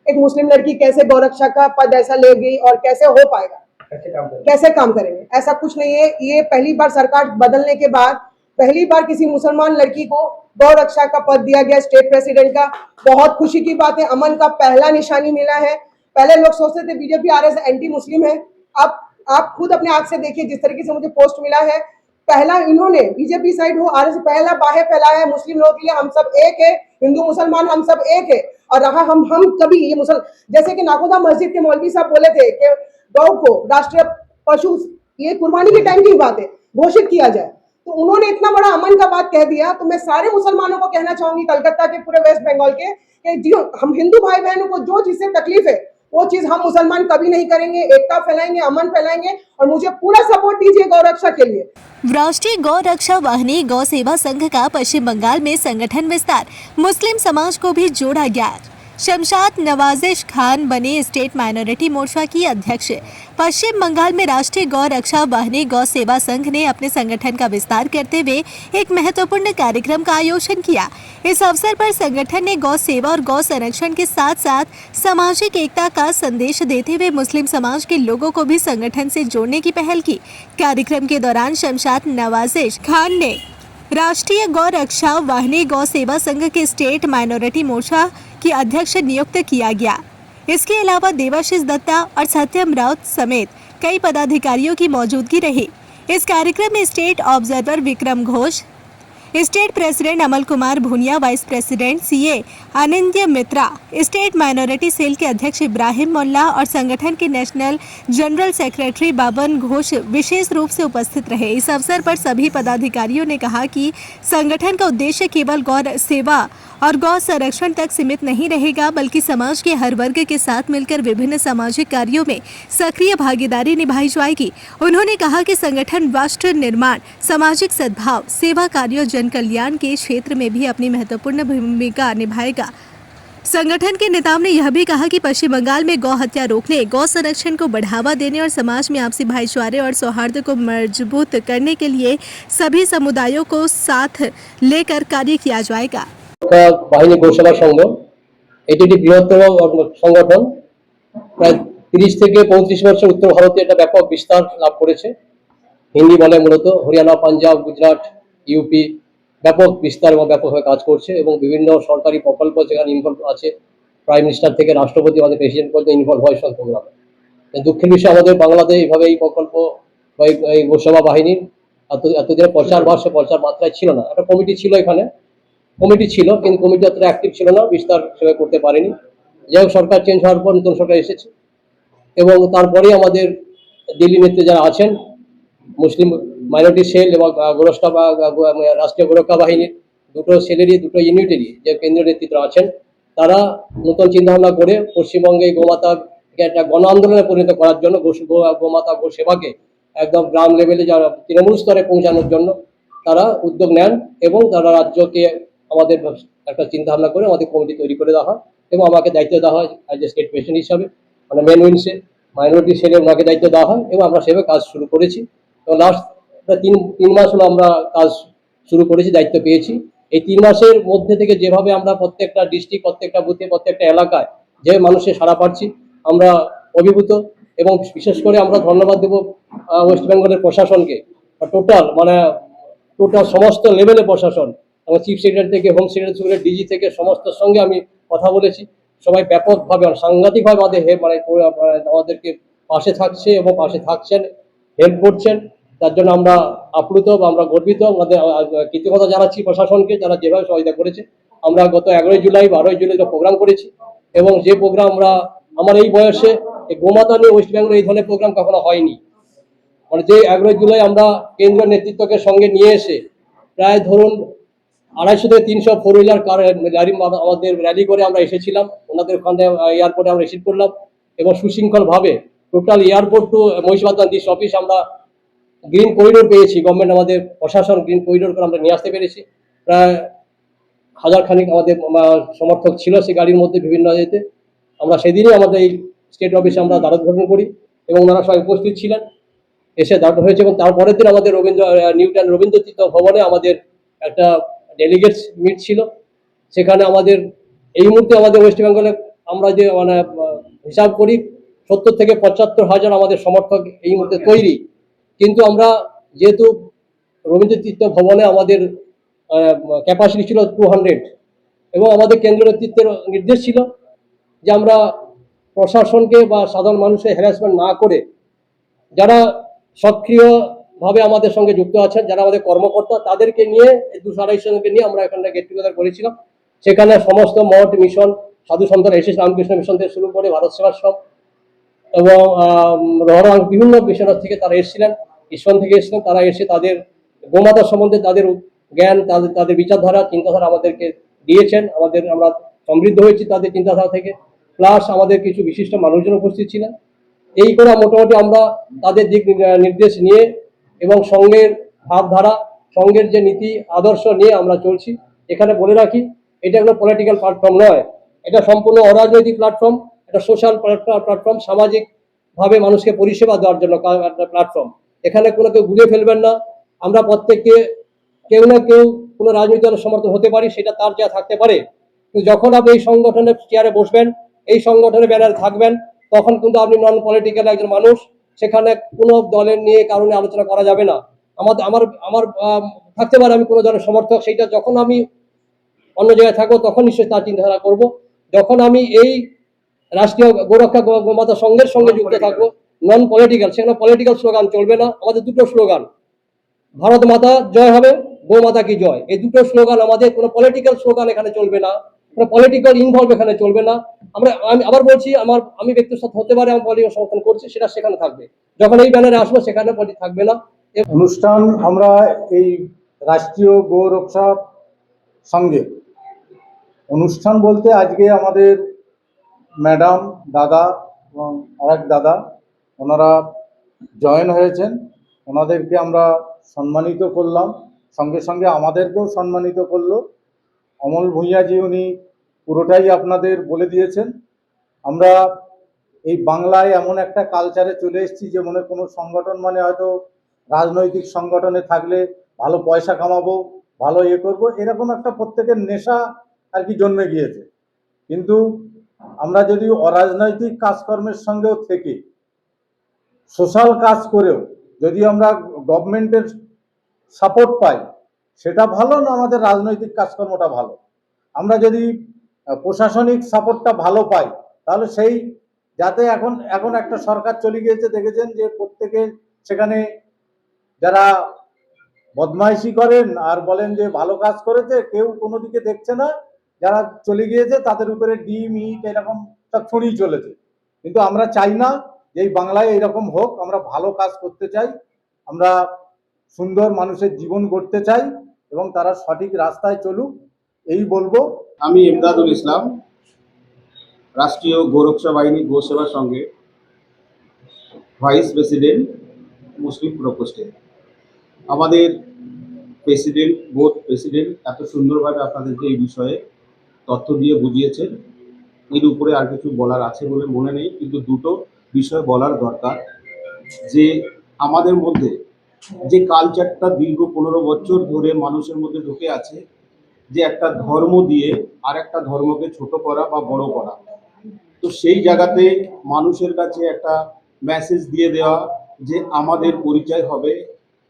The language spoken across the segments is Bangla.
एक मुस्लिम लड़की कैसे गौरक्षा का पद ऐसा ले गई और कैसे हो पाएगा, कैसे काम करेंगे? ऐसा कुछ नहीं है। ये पहली बार सरकार बदलने के बाद पहली बार किसी मुसलमान लड़की को गौरक्षा का पद दिया गया स्टेट प्रेसिडेंट का। बहुत खुशी की बात है, अमन का पहला निशानी मिला है। पहले लोग सोचते थे बीजेपी आरएस एंटी मुस्लिम है, अब आप खुद अपने आंख से देखिए जिस तरीके से मुझे पोस्ट मिला है। पहला इन्होंने बीजेपी साइड हो आरएस पहला बाहे फैलाया है मुस्लिम लोगों के लिए, हम सब एक है, हिंदू मुसलमान हम सब एक है। और रहा हम कभी ये मुसल जैसे कि नाकोदा मस्जिद के मौलवी साहब बोले थे कि गौ को राष्ट्रीय पशु ये कुर्बानी के टाइम की बात है घोषित किया जाए, तो उन्होंने इतना बड़ा अमन का बात कह दिया। तो मैं सारे मुसलमानों को कहना चाहूंगी कलकत्ता के पूरे वेस्ट बंगाल के कि जी हम हिंदू भाई बहनों को जो चीज से तकलीफ है वो चीज हम मुसलमान कभी नहीं करेंगे, एकता फैलाएंगे, अमन फैलाएंगे और मुझे पूरा सपोर्ट दीजिए गौरक्षा के लिए। राष्ट्रीय गौ रक्षा वाहिनी गौ सेवा संघ का पश्चिम बंगाल में संगठन विस्तार, मुस्लिम समाज को भी जोड़ा गया। शमशाद नवाजिश खान बने स्टेट माइनॉरिटी मोर्चा की अध्यक्ष। पश्चिम बंगाल में राष्ट्रीय गौ रक्षा वाहिनी गौ सेवा संघ ने अपने संगठन का विस्तार करते हुए एक महत्वपूर्ण कार्यक्रम का आयोजन किया। इस अवसर पर संगठन ने गौ सेवा और गौ संरक्षण के साथ साथ सामाजिक एकता का संदेश देते हुए मुस्लिम समाज के लोगों को भी संगठन से जोड़ने की पहल की। कार्यक्रम के दौरान शमशाद नवाजिश खान ने राष्ट्रीय गौ रक्षा वाहिनी गौ सेवा संघ के स्टेट माइनॉरिटी मोर्चा की अध्यक्ष नियुक्त किया गया। इसके अलावा देवाशीष दत्ता और सत्यम राउत समेत कई पदाधिकारियों की मौजूदगी रही। इस कार्यक्रम में state observer Vikram Ghosh, state president Amal Kumar Bhunia, vice president CA Anindya Mitra, state minority cell के अध्यक्ष इब्राहिम मोल्ला और संगठन के नेशनल जनरल सेक्रेटरी बाबन घोष विशेष रूप से उपस्थित रहे। इस अवसर पर सभी पदाधिकारियों ने कहा कि संगठन का उद्देश्य केवल गौ सेवा और गौ संरक्षण तक सीमित नहीं रहेगा, बल्कि समाज के हर वर्ग के साथ मिलकर विभिन्न सामाजिक कार्यों में सक्रिय भागीदारी निभाई जाएगी। उन्होंने कहा कि संगठन राष्ट्र निर्माण, सामाजिक सद्भाव, सेवा कार्यों, जन कल्याण के क्षेत्र में भी अपनी महत्वपूर्ण भूमिका निभाएगा। संगठन के नेताओं ने यह भी कहा कि पश्चिम बंगाल में गौ हत्या रोकने, गौ संरक्षण को बढ़ावा देने और समाज में आपसी भाईचारे और सौहार्द को मजबूत करने के लिए सभी समुदायों को साथ लेकर कार्य किया जाएगा। বাহিনী গৌসেবা সংঘ এটি একটি বৃহত্তম সংগঠন, প্রায় 30 থেকে 35 বছর উত্তর ভারতে এটা ব্যাপক বিস্তার লাভ করেছে। হিন্দি বলে মূলত হরিয়ানা, পাঞ্জাব, গুজরাট, ইউপি ব্যাপক বিস্তার এবং ব্যাপকভাবে কাজ করছে এবং বিভিন্ন সরকারি প্রকল্প যেখানে ইনভলভ আছে, প্রাইম মিনিস্টার থেকে রাষ্ট্রপতি আমাদের প্রেসিডেন্ট পর্যন্ত ইনভলভ হয় সব প্রোগ্রামে। দুঃখের বিষয় আমাদের বাংলাদেশ এইভাবে এই প্রকল্প বা এই গৌসেবা বাহিনীর এতদিনের প্রচার বা সে প্রচার মাত্রায় ছিল না। একটা কমিটি ছিল, এখানে কমিটি ছিল কিন্তু কমিটি অতটা অ্যাক্টিভ ছিল না, বিস্তার সেভাবে করতে পারেনি। যাই হোক, সরকার চেঞ্জ হওয়ার পর নতুন সরকার এসেছে এবং তারপরেই আমাদের দিল্লি নেতৃত্বে যারা আছেন মুসলিম মাইনরিটি সেল এবং গোরক্ষা বা রাষ্ট্রীয় গোরক্ষা বাহিনীর দুটো সেলেরই দুটো ইউনিটেরই যে কেন্দ্রীয় নেতৃত্ব আছেন, তারা নতুন চিন্তাভাবনা করে পশ্চিমবঙ্গে গোমাতাকে একটা গণ আন্দোলনে পরিণত করার জন্য গোমাতা গো সেবাকে একদম গ্রাম লেভেলে যারা তৃণমূল স্তরে পৌঁছানোর জন্য তারা উদ্যোগ নেন এবং তারা রাজ্যকে আমাদের একটা চিন্তা ভাবনা করে আমাদের কমিটি তৈরি করে দেওয়া হয় এবং আমাকে দায়িত্ব দেওয়া হয় অ্যাজ এ স্টেট প্রেসিডেন্ট হিসাবে, মানে মেন উইন্সে মাইনরিটি সেলে ওনাকে দায়িত্ব দেওয়া হয় এবং আমরা সেভাবে কাজ শুরু করেছি। তো লাস্ট তিন মাস হলো আমরা কাজ শুরু করেছি, দায়িত্ব পেয়েছি। এই 3 মাসের মধ্যে থেকে যেভাবে আমরা প্রত্যেকটা ডিস্ট্রিক্ট, প্রত্যেকটা বুথে, প্রত্যেকটা এলাকায় যে মানুষের সাড়া পাচ্ছি আমরা অভিভূত এবং বিশেষ করে আমরা ধন্যবাদ দেব ওয়েস্ট বেঙ্গলের প্রশাসনকে। টোটাল সমস্ত লেভেলে প্রশাসন এবং চিফ সেক্রেটারি থেকে হোম সেক্রেটারি, ডিজি থেকে সমস্ত সঙ্গে আমি কথা বলেছি। সবাই ব্যাপকভাবে সাংঘাতিকভাবে আমাদেরকে পাশে থাকছে এবং পাশে থাকছেন, হেল্প করছেন। তার জন্য আমরা আপ্লুত বা আমরা গর্বিত, আমাদের কৃতজ্ঞতা জানাচ্ছি প্রশাসনকে যারা যেভাবে সহায়তা করেছে। আমরা গত 11 জুলাই 12 জুলাই প্রোগ্রাম করেছি এবং যে প্রোগ্রাম আমার এই বয়সে গোমাতা নিয়ে ওয়েস্ট বেঙ্গলে এই ধরনের প্রোগ্রাম কখনো হয়নি। মানে যে 11 জুলাই আমরা কেন্দ্রীয় নেতৃত্বকে সঙ্গে নিয়ে এসে প্রায় ধরুন 250 থেকে 300 ফোর হুইলার কার আমাদের র্যালি করে আমরা এসেছিলাম। ওনাদের ওখানে এয়ারপোর্টে আমরা রিসিভ করলাম এবং সুশৃঙ্খলভাবে total airport to Mahishbadan district office আমরা গ্রিন করিডোর পেয়েছি। গভর্নমেন্ট আমাদের প্রশাসন গ্রিন করিডোর করে আমরা নিয়ে আসতে পেরেছি। প্রায় 1000 খানিক আমাদের সমর্থক ছিল সেই গাড়ির মধ্যে বিভিন্ন যেতে। আমরা সেদিনই আমাদের এই স্টেট অফিসে আমরা দ্বারোদ্ঘাটন করি এবং ওনারা সবাই উপস্থিত ছিলেন, এসে দাঁড়ানো হয়েছে এবং তারপরের দিন আমাদের নিউটন রবীন্দ্রতীর্থ ভবনে আমাদের একটা ডেলিগেটস মিট ছিল। সেখানে আমাদের এই মুহূর্তে আমাদের ওয়েস্ট বেঙ্গলে আমরা যে মানে হিসাব করি 70 থেকে 75 হাজার আমাদের সমর্থক এই মুহূর্তে তৈরি। কিন্তু আমরা যেহেতু রবীন্দ্র তীর্থ ভবনে আমাদের ক্যাপাসিটি ছিল 200 এবং আমাদের কেন্দ্রীয় নেতৃত্বের নির্দেশ ছিল যে আমরা প্রশাসনকে বা সাধারণ মানুষের হ্যারাসমেন্ট না করে যারা সক্রিয়ভাবে আমাদের সঙ্গে যুক্ত আছেন, যারা আমাদের কর্মকর্তা, তাদেরকে নিয়ে 200-250 জনকে নিয়ে আমরা এখানটা গেট টুগেদার করেছিলাম। সেখানে সমস্ত মঠ, মিশন, সাধু সন্তান, এসএস রামকৃষ্ণ মিশন থেকে শুরু করে ভারত সেবাশ্রম এবং রহরাং বিভিন্ন মিশনার থেকে তারা এসেছিলেন, ইস্কন থেকে এসেছিলেন। তারা এসে তাদের গোমাতা সম্বন্ধে তাদের জ্ঞান, তাদের বিচারধারা, চিন্তাধারা আমাদেরকে দিয়েছেন। আমরা সমৃদ্ধ হয়েছি তাদের চিন্তাধারা থেকে। প্লাস আমাদের কিছু বিশিষ্ট মানুষজন উপস্থিত ছিলেন। এই করে মোটামুটি আমরা তাদের দিক নির্দেশ নিয়ে এবং সঙ্গের ভাবধারা, সঙ্গের যে নীতি আদর্শ নিয়ে আমরা চলছি। এখানে বলে রাখি, এটা কোনো পলিটিক্যাল প্ল্যাটফর্ম নয়, এটা সম্পূর্ণ অরাজনৈতিক প্ল্যাটফর্ম, এটা সোশ্যাল প্ল্যাটফর্ম, সামাজিকভাবে মানুষকে পরিষেবা দেওয়ার জন্য একটা প্ল্যাটফর্ম। এখানে কোনো কেউ ঘুরে ফেলবেন না। আমরা প্রত্যেককে কেউ না কেউ কোনো রাজনৈতিক দলের সমর্থন হতে পারি, সেটা তার যা থাকতে পারে। কিন্তু যখন আপনি এই সংগঠনের চেয়ারে বসবেন, এই সংগঠনের ব্যানারে থাকবেন, তখন কিন্তু আপনি নন পলিটিক্যাল একজন মানুষ। সেখানে কোনো দলের নিয়ে কারণে আলোচনা করা যাবে না। আমার থাকতে পারে আমি কোনো দলের সমর্থক, সেইটা যখন আমি অন্য জায়গায় থাকবো তখন নিশ্চয়ই তার চিন্তাধারা করব। যখন আমি এই রাষ্ট্রীয় গোরক্ষা গোমাতা সংঘের সঙ্গে যুক্ত থাকবো, নন পলিটিক্যাল, সেখানে পলিটিক্যাল স্লোগান চলবে না। আমাদের দুটো স্লোগান, ভারত মাতা জয় হবে, গো মাতা কি জয়, এই দুটো স্লোগান আমাদের। কোনো পলিটিক্যাল স্লোগান এখানে চলবে না, কোনো পলিটিক্যাল ইনভলভ এখানে চলবে না। আমি আবার বলছি, আমি ব্যক্তির সাথে হতে পারে আমি পলিটিক্যাল সমর্থন করছি, সেটা সেখানে থাকবে। যখন এই ব্যানারে আসবো সেখানে পলিটিক্স থাকবে না। অনুষ্ঠান আমরা এই রাষ্ট্রীয় গৌরক্ষা সঙ্গে অনুষ্ঠান বলতে আজকে আমাদের ম্যাডাম, দাদা এবং আরেক দাদা ওনারা জয়েন হয়েছেন। ওনাদেরকে আমরা সম্মানিত করলাম, সঙ্গে সঙ্গে আমাদেরকেও সম্মানিত করলো। অমল ভূঁইয়াজি উনি পুরোটাই আপনাদের বলে দিয়েছেন। আমরা এই বাংলায় এমন একটা কালচারে চলে এসেছি যে মনে কোনো সংগঠন মানে হয়তো রাজনৈতিক সংগঠনে থাকলে ভালো পয়সা কামাবো, ভালো করবো, এরকম একটা প্রত্যেকের নেশা আর কি জন্মে গিয়েছে। কিন্তু আমরা যদি অরাজনৈতিক কাজকর্মের সঙ্গেও থেকে সোশ্যাল কাজ করেও যদি আমরা গভর্নমেন্টের সাপোর্ট পাই, সেটা ভালো না আমাদের রাজনৈতিক কাজকর্মটা ভালো? আমরা যদি প্রশাসনিক সাপোর্টটা ভালো পাই, তাহলে সেই যাতে এখন একটা সরকার চলে গিয়েছে, দেখেছেন যে প্রত্যেকে সেখানে যারা বদমাইশি করেন আর বলেন যে ভালো কাজ করেছে, কেউ কোনো দিকে দেখছে না। যারা চলে গিয়েছে তাদের উপরে ডিম ইট এরকম সব ছড়িয়ে চলেছে। কিন্তু আমরা চাই না যে এই বাংলায় এইরকম হোক। আমরা ভালো কাজ করতে চাই, আমরা সুন্দর মানুষের জীবন গড়তে চাই এবং তারা সঠিক রাস্তায় চলুক, এই বলবো। আমি ইমদাদুল ইসলাম, রাষ্ট্রীয় গোরক্ষা বাহিনী গো সেবা সঙ্গে ভাইস প্রেসিডেন্ট, মুসলিম প্রকোষ্ঠে। আমাদের বোথ প্রেসিডেন্ট এত সুন্দরভাবে আপনাদেরকে এই বিষয়ে তথ্য দিয়ে বুঝিয়েছেন। এর উপরে আর কিছু বলার আছে বলে মনে নেই, কিন্তু দুটো বিষয় বলার দরকার। যে আমাদের মধ্যে যে কালচারটা দীর্ঘ 15 বছর ধরে মানুষের মধ্যে ঢুকে আছে, যে একটা ধর্ম দিয়ে আর একটা ধর্মকে ছোট করা বা বড় করা, তো সেই জায়গাতে মানুষের কাছে একটা মেসেজ দিয়ে দেওয়া যে আমাদের পরিচয় হবে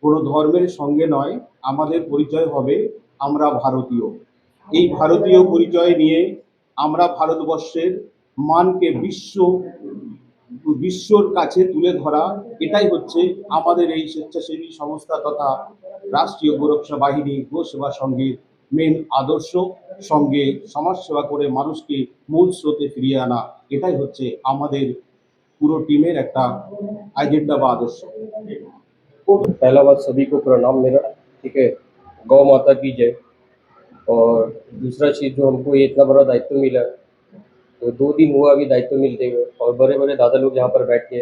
কোনো ধর্মের সঙ্গে নয়, আমাদের পরিচয় হবে আমরা ভারতীয়। এই ভারতীয় পরিচয় নিয়ে আমরা ভারতবর্ষের মানকে বিশ্বর কাছে তুলে ধরা, এটাই হচ্ছে আমাদের এই স্বেচ্ছাসেবী সংস্থা তথা রাষ্ট্রীয় গোরক্ষা বাহিনী গো সেবা সংঘের মেন আদর্শ। সঙ্গে সমাজসেবা করে মানুষকে মূল স্রোতে ফিরিয়ে আনা, এটাই হচ্ছে আমাদের পুরো টিমের একটা एजेंडा বা आदर्श। पहला बात सभी को प्रणाम मेरा, ठीक है। गौ माता की जय। और दूसरा चीज़, जो हमको ये इतना बड़ा दायित्व मिला, तो 2 दिन हुआ अभी दायित्व मिलते हुए, और बड़े बड़े दादा लोग यहाँ पर बैठ के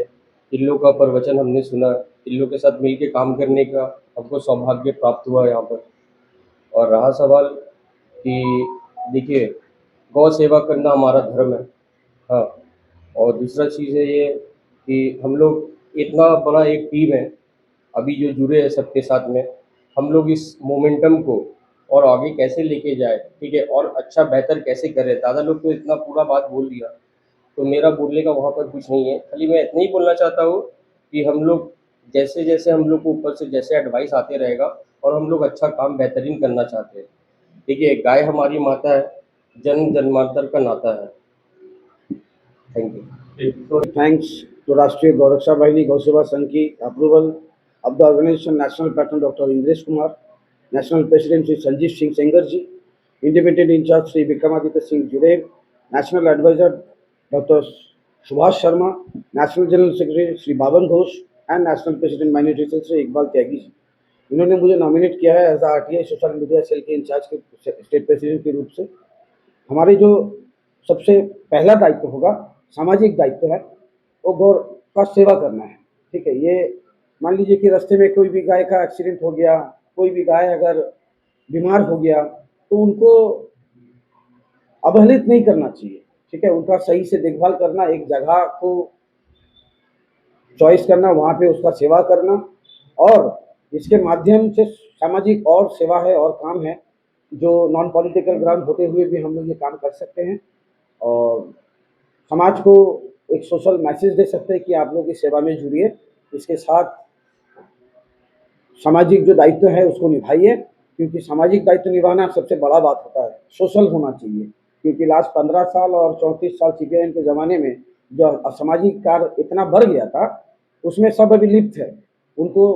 इन लोग का प्रवचन हमने सुना, इन लोग के साथ मिल के काम करने का हमको सौभाग्य प्राप्त हुआ यहाँ पर। और रहा सवाल कि देखिए, गौ सेवा करना हमारा धर्म है, हाँ। और दूसरा चीज़ है ये कि हम लोग इतना बड़ा एक टीम है अभी जो जुड़े हैं सबके साथ में, हम लोग इस मोमेंटम को और आगे कैसे लेके जाए, ठीक है, और अच्छा बेहतर कैसे करें। दादा लोग तो इतना पूरा बात बोल दिया, तो मेरा बोलने का वहाँ पर कुछ नहीं है। खाली मैं इतना ही बोलना चाहता हूँ कि हम लोग जैसे जैसे हम लोग को ऊपर से जैसे एडवाइस आते रहेगा और हम लोग अच्छा काम बेहतरीन करना चाहते हैं। देखिए, गाय हमारी माता है, जन्म जन्मांतर का नाता है। Thank you. Thanks to Rashtriya Gauraksha Bahini Gauseva Sangh ki approval of the organization National Patron Dr. Indresh Kumar, National President Sri Sanjeev Singh Sengar ji, Independent in charge Sri Vikramaditya Singh Judev, National Advisor Dr. Subhash Sharma, National General Secretary Sri Baban Ghosh and National President Minority Cell Sri Iqbal Tyagi ji. इन्होंने मुझे नॉमिनेट किया है as RTI social media cell के इंचार्ज के स्टेट प्रेसिडेंट के रूप से। हमारी जो सबसे पहला दायित्व होगा, सामाजिक दायित्व है, वो गौ का सेवा करना है। ठीक है, ये मान लीजिए कि रास्ते में कोई भी गाय का एक्सीडेंट हो गया, कोई भी गाय अगर बीमार हो गया तो उनको अवहेलित नहीं करना चाहिए। ठीक है, उनका सही से देखभाल करना, एक जगह को चॉइस करना, वहाँ पे उसका सेवा करना, और इसके माध्यम से सामाजिक और सेवा है और काम है जो नॉन पॉलिटिकल ग्राउंड होते हुए भी हम लोग ये काम कर सकते हैं और समाज को एक सोशल मैसेज दे सकते हैं कि आप लोग इस सेवा में जुड़िए। इसके साथ सामाजिक जो दायित्व है उसको निभाइए, क्योंकि सामाजिक दायित्व निभाना सबसे बड़ा बात होता है। सोशल होना चाहिए, क्योंकि लास्ट 15 साल और 34 साल सीपीआईएम के ज़माने में जो असामाजिक कार्य इतना बढ़ गया था, उसमें सब अभी लिप्त है। उनको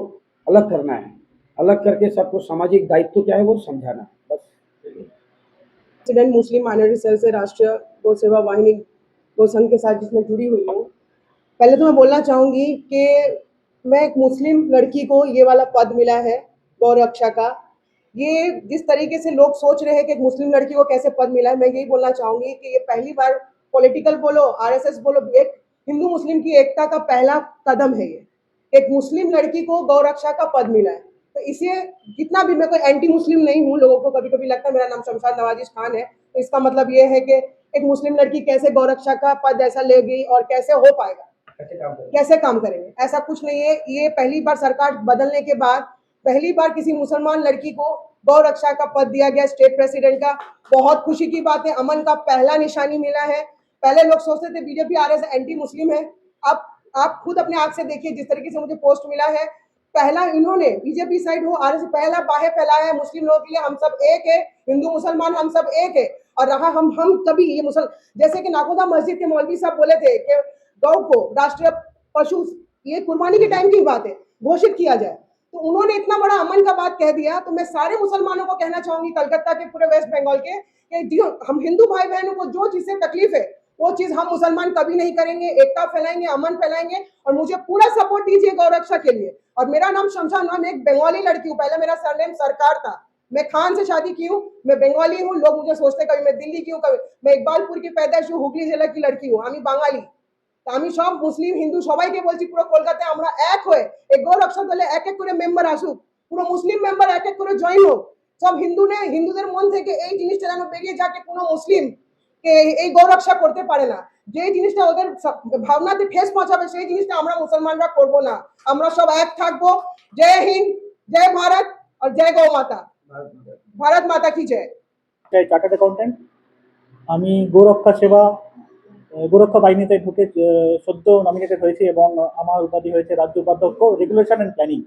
अलग करना है, अलग करके सबको सामाजिक दायित्व क्या है वो समझाना है, बस। प्रेसिडेंट मुस्लिम माइनॉरिटी सेल से राष्ट्रीय गौ सेवा वाहिनी गौ संघ के साथ जिसमें जुड़ी हुई हूँ। पहले तो मैं बोलना चाहूँगी कि मैं एक मुस्लिम लड़की को ये वाला पद मिला है गौ रक्षा का। ये जिस तरीके से लोग सोच रहे हैं कि एक मुस्लिम लड़की को कैसे पद मिला है, मैं यही बोलना चाहूँगी कि ये पहली बार पॉलिटिकल बोलो, आरएसएस बोलो, एक हिंदू मुस्लिम की एकता का पहला कदम है ये। एक मुस्लिम लड़की को गौ रक्षा का पद मिला है, तो इसे जितना भी, मैं कोई एंटी मुस्लिम नहीं हूँ, लोगों को कभी कभी लगता है मेरा नाम शमशाद नवाजिश खान है, तो इसका मतलब ये है कि एक मुस्लिम लड़की कैसे गौ रक्षा का पद ऐसा लेगी और कैसे हो पाएगा, कैसे काम करेंगे, ऐसा कुछ नहीं है। ये पहली बार सरकार बदलने के बाद पहली बार किसी मुसलमान लड़की को गौ रक्षा का पद दिया गया स्टेट प्रेसिडेंट का। बहुत खुशी की बात है, अमन का पहला निशानी मिला है। पहले लोग सोचते थे बीजेपी आरएसएस एंटी मुस्लिम है, अब आप खुद अपने आंख से देखिए जिस तरीके से मुझे पोस्ट मिला है। पहला इन्होंने बीजेपी साइड हो आरएसएस पहला बाहें फैलाया है मुस्लिम लोगों के लिए, हम सब एक है, हिंदू मुसलमान हम सब एक है। और रहा हम कभी ये मुसल, जैसे कि नागोदा मस्जिद के मौलवी साहब बोले थे कि गौ को राष्ट्रीय पशु, ये कुर्बानी के टाइम की बात है, घोषित किया जाए, तो उन्होंने इतना बड़ा अमन का बात कह दिया। तो मैं सारे मुसलमानों को कहना चाहूंगी, कलकत्ता के, पूरे वेस्ट बंगाल के, कि हम हिंदू भाई बहनों को जो चीज से तकलीफ है वो चीज हम मुसलमान कभी नहीं करेंगे। एकता फैलाएंगे, अमन फैलाएंगे, और मुझे पूरा सपोर्ट दीजिए गौ रक्षा के लिए। और मेरा नाम शमशाद, नाम एक बंगाली लड़की हूँ, पहले मेरा सरनेम सरकार था, मैं खान से शादी की हूँ, मैं बंगाली हूँ। लोग मुझे सोचते कभी मैं दिल्ली की हूँ, कभी मैं इकबालपुर की पैदाइश हूँ, हुगली जिला की लड़की हूँ, আমি বাঙালি। তো আমি সব মুসলিম হিন্দু সবাইকে বলছি পুরো কলকাতায় আমরা এক হয়ে এই গৌ রক্ষা দলে এক এক করে মেম্বার আসুক, পুরো মুসলিম মেম্বার এক এক করে জয়েন হোক। সব হিন্দুদের মন থেকে এই জিনিসটা যেন বেরিয়ে যাকে কোনো মুসলিম কে এই গৌ রক্ষা করতে পারে না, যে জিনিসটা ওদের ভাবনাতে ঠেস পৌঁছাবে সেই জিনিসটা আমরা মুসলমানরা করব না। আমরা সব এক থাকবো। জয় হিন্দ, জয় ভারত और जय गौ माता, भारत माता की जय। Chartered accountant. আমি গোরক্ষা সেবা গোরক্ষা বাহিনীতে ঢুকে সদ্য নমিনেটেড হয়েছি এবং আমার উপাধি হয়েছে রাজ্য উপাধ্যক্ষ রেগুলেশন অ্যান্ড প্ল্যানিং।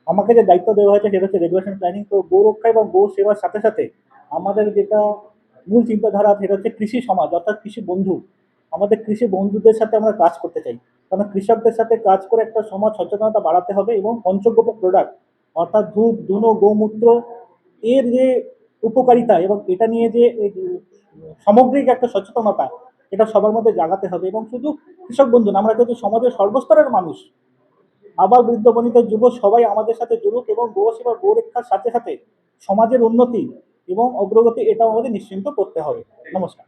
আমাকে যে দায়িত্ব দেওয়া হয়েছে সেটা হচ্ছে রেগুলেশন প্ল্যানিং। তো গোরক্ষা এবং গো সেবার সাথে সাথে আমাদের যেটা মূল চিন্তাধারা সেটা হচ্ছে কৃষি সমাজ, অর্থাৎ কৃষি বন্ধু। আমাদের কৃষি বন্ধুদের সাথে আমরা কাজ করতে চাই, কারণ কৃষকদের সাথে কাজ করে একটা সমাজ সচেতনতা বাড়াতে হবে এবং পঞ্চগব্য প্রোডাক্ট অর্থাৎ ধূপ, ধুনো, গোমূত্র এর যে উপকারিতা এবং এটা নিয়ে যে সামগ্রিক একটা সচেতনতা, এটা সবার মধ্যে জাগাতে হবে। এবং শুধু কৃষক বন্ধু না, আমরা কিন্তু সমাজের সর্বস্তরের মানুষ, আবার বৃদ্ধ বনিতা যুব সবাই আমাদের সাথে জুড়ুক এবং গো সেবা গো রক্ষার সাথে সাথে সমাজের উন্নতি এবং অগ্রগতি এটাও আমাদের নিশ্চিন্ত করতে হবে। নমস্কার।